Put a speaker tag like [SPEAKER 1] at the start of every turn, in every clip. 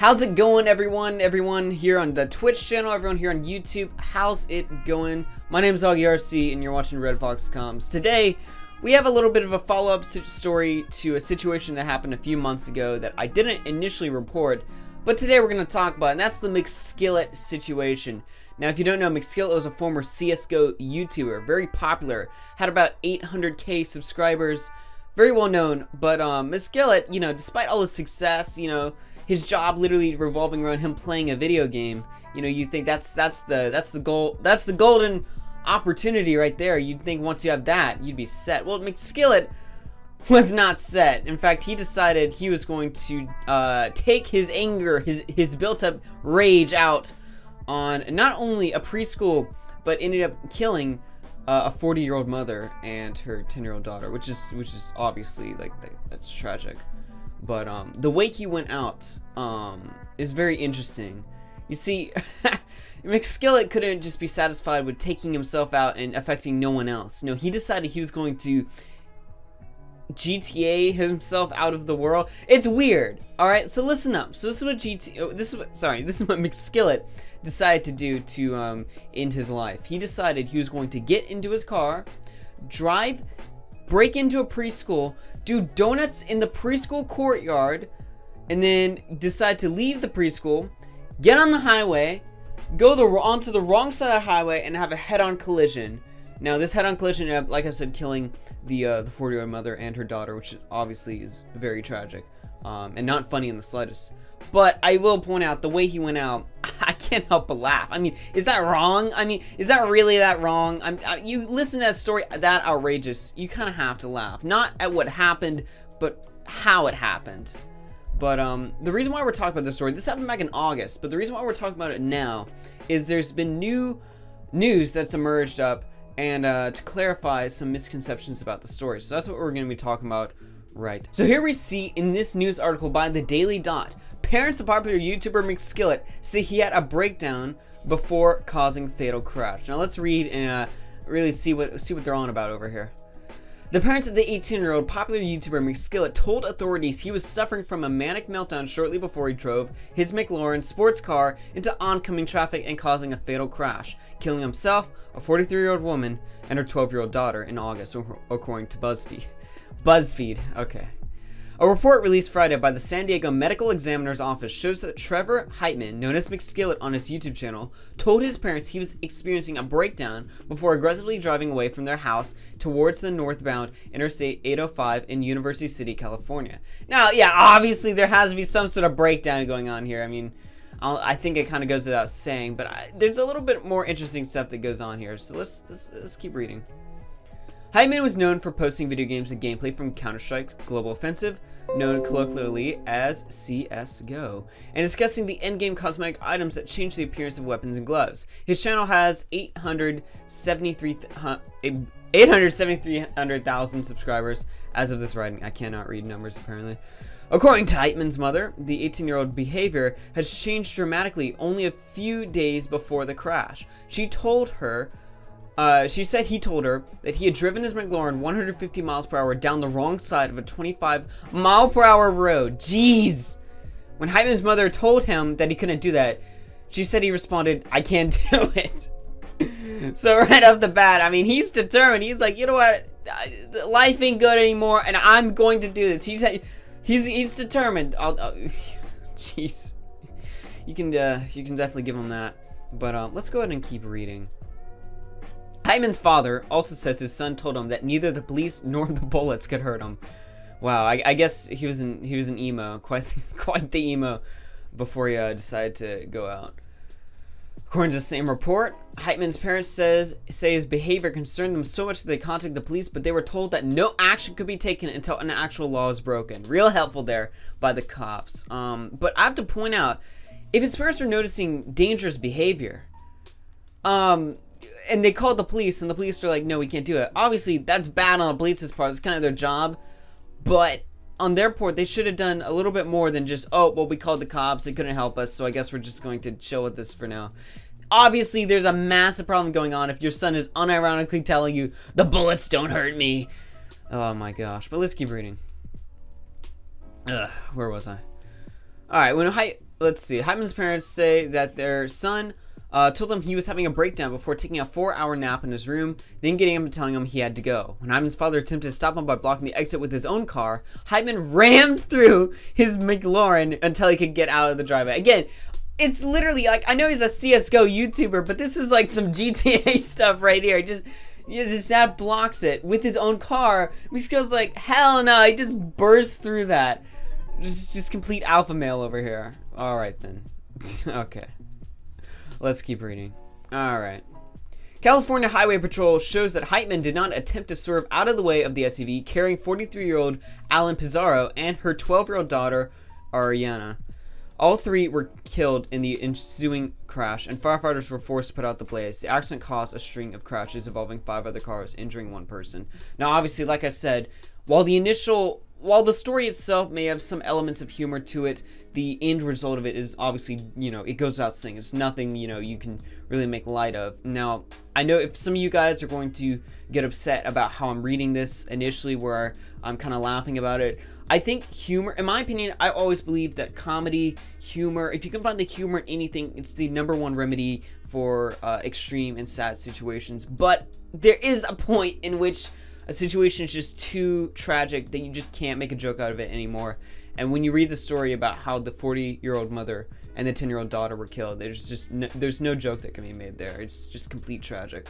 [SPEAKER 1] How's it going, everyone? Everyone here on the Twitch channel, everyone here on YouTube, how's it going? My name is AuggieRC and you're watching Red Fox Comms. Today, we have a little bit of a follow-up story to a situation that happened a few months ago that I didn't initially report, but today we're going to talk about, and that's the McSkillet situation. Now, if you don't know, McSkillet was a former CSGO YouTuber, very popular, had about 800k subscribers, very well known, but McSkillet, you know, despite all his success, you know, his job literally revolving around him playing a video game. You know, you think that's the goal, that's the golden opportunity right there. You'd think once you have that, you'd be set. Well, McSkillet was not set. In fact, he decided he was going to take his anger, his built-up rage out on not only a preschool, but ended up killing a 40-year-old mother and her 10-year-old daughter, which is obviously like that's tragic. But the way he went out is very interesting. You see, McSkillet couldn't just be satisfied with taking himself out and affecting no one else. No, he decided he was going to GTA himself out of the world. It's weird. All right, so listen up. So this is what McSkillet decided to do to end his life. He decided he was going to get into his car, break into a preschool, do donuts in the preschool courtyard, and then decide to leave the preschool, get on the highway, go onto the wrong side of the highway, and have a head-on collision. Now, this head-on collision, like I said, killing the 40-year-old mother and her daughter, which obviously is very tragic, and not funny in the slightest. But I will point out, the way he went out, I can't help but laugh. I mean, is that wrong? I mean, is that really that wrong? You listen to that story that outrageous, you kind of have to laugh. Not at what happened, but how it happened. But the reason why we're talking about this story, this happened back in August, but the reason why we're talking about it now is there's been new news that's emerged up and to clarify some misconceptions about the story. So that's what we're going to be talking about right. So here we see in this news article by the Daily Dot, parents of popular YouTuber McSkillet say he had a breakdown before causing fatal crash. Now let's read and really see what they're on about over here. The parents of the 18-year-old popular YouTuber McSkillet told authorities he was suffering from a manic meltdown shortly before he drove his McLaren sports car into oncoming traffic and causing a fatal crash, killing himself, a 43-year-old woman, and her 12-year-old daughter in August, according to BuzzFeed. Okay. A report released Friday by the San Diego Medical Examiner's Office shows that Trevor Heitman, known as McSkillet on his YouTube channel, told his parents he was experiencing a breakdown before aggressively driving away from their house towards the northbound Interstate 805 in University City, California. Now, yeah, obviously there has to be some sort of breakdown going on here. I mean, I think it kind of goes without saying, but there's a little bit more interesting stuff that goes on here. So let's keep reading. Heitman was known for posting video games and gameplay from Counter-Strike's Global Offensive, known colloquially as CSGO, and discussing the endgame cosmetic items that change the appearance of weapons and gloves. His channel has 873,000 subscribers as of this writing. I cannot read numbers, apparently. According to Heitman's mother, the 18-year-old behavior has changed dramatically only a few days before the crash. She said he told her that he had driven his McLaren 150 miles per hour down the wrong side of a 25-mile-per-hour road. Jeez! When Heitman's mother told him that he couldn't do that, she said he responded, "I can't do it." So right off the bat, I mean, he's determined. He's like, you know what? Life ain't good anymore, and I'm going to do this. He's determined. Jeez. You can definitely give him that. But let's go ahead and keep reading. Heitman's father also says his son told him that neither the police nor the bullets could hurt him. Wow, I guess he was an emo, quite the emo, before he decided to go out. According to the same report, Heitman's parents say his behavior concerned them so much that they contacted the police, but they were told that no action could be taken until an actual law is broken. Real helpful there by the cops. But I have to point out, if his parents are noticing dangerous behavior, and they called the police, and the police were like, no, we can't do it. Obviously, that's bad on the police's part. It's kind of their job. But on their part, they should have done a little bit more than just, oh, well, we called the cops. They couldn't help us, so I guess we're just going to chill with this for now. Obviously, there's a massive problem going on if your son is unironically telling you, the bullets don't hurt me. Oh, my gosh. But let's keep reading. Where was I? Alright, let's see. Hyman's parents say that their son told him he was having a breakdown before taking a 4-hour nap in his room, then getting him and telling him he had to go. When Hyman's father attempted to stop him by blocking the exit with his own car, Hyman rammed through his McLaren until he could get out of the driveway. Again, it's literally like, I know he's a CSGO YouTuber, but this is like some GTA stuff right here. His dad blocks it with his own car. McSkill's like, hell no, he just bursts through that. Just complete alpha male over here. Alright then. Okay. Let's keep reading. Alright. California Highway Patrol shows that Heitman did not attempt to swerve out of the way of the SUV carrying 43-year-old Alan Pizarro and her 12-year-old daughter, Ariana. All three were killed in the ensuing crash, and firefighters were forced to put out the blaze. The accident caused a string of crashes involving 5 other cars, injuring 1 person. Now, obviously, like I said, while the story itself may have some elements of humor to it, the end result of it is obviously, you know, it goes without saying. It's nothing, you know, you can really make light of. Now, I know if some of you guys are going to get upset about how I'm reading this initially, where I'm kind of laughing about it, I think humor, in my opinion, I always believe that comedy, humor, if you can find the humor in anything, it's the #1 remedy for extreme and sad situations. But there is a point in which a situation is just too tragic that you just can't make a joke out of it anymore. And when you read the story about how the 40-year-old mother and the 10-year-old daughter were killed, there's no joke that can be made there. It's just complete tragic,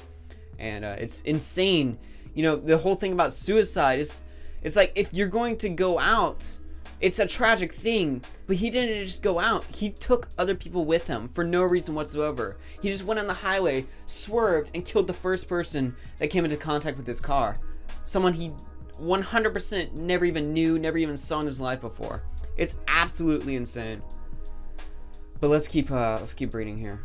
[SPEAKER 1] and it's insane. You know, the whole thing about suicide is, it's like, if you're going to go out, it's a tragic thing, but he didn't just go out. He took other people with him for no reason whatsoever. He just went on the highway, swerved, and killed the first person that came into contact with his car. Someone he 100% never even knew, never even saw in his life before. It's absolutely insane. But let's keep reading here.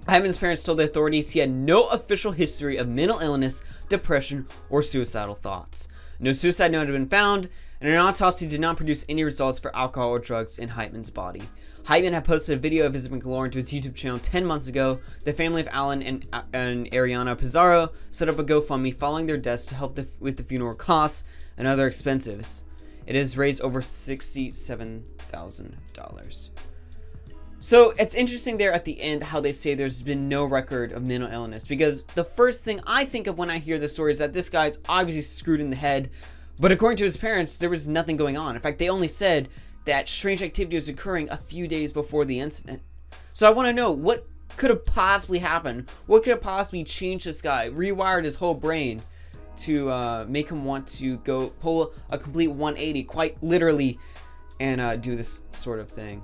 [SPEAKER 1] Hyman's parents told the authorities he had no official history of mental illness, depression, or suicidal thoughts. No suicide note had been found, and an autopsy did not produce any results for alcohol or drugs in Heitman's body. Heitman had posted a video of his McLaren to his YouTube channel 10 months ago. The family of Alan and Ariana Pizarro set up a GoFundMe following their deaths to help with the funeral costs and other expenses. It has raised over $67,000. So it's interesting there at the end how they say there's been no record of mental illness, because the first thing I think of when I hear this story is that this guy's obviously screwed in the head, but according to his parents, there was nothing going on. In fact, they only said that strange activity was occurring a few days before the incident. So I want to know, what could have possibly happened? What could have possibly changed this guy, rewired his whole brain to make him want to go pull a complete 180, quite literally, and do this sort of thing?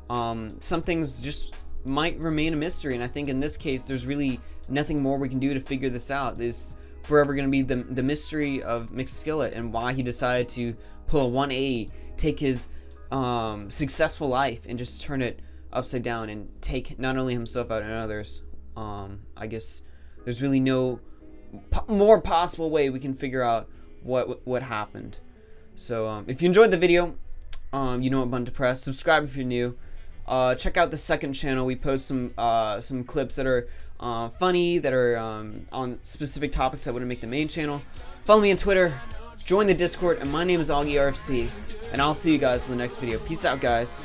[SPEAKER 1] Some things just might remain a mystery, and I think in this case there's really nothing more we can do to figure this out. There's forever going to be the mystery of McSkillet and why he decided to pull a 180, take his successful life and just turn it upside down and take not only himself out and others. I guess there's really no more possible way we can figure out what happened. So if you enjoyed the video, you know what button to press. Subscribe if you're new. Check out the second channel. We post some clips that are funny, that are on specific topics that wouldn't make the main channel. Follow me on Twitter, join the Discord, and my name is AugieRFC, and I'll see you guys in the next video. Peace out, guys.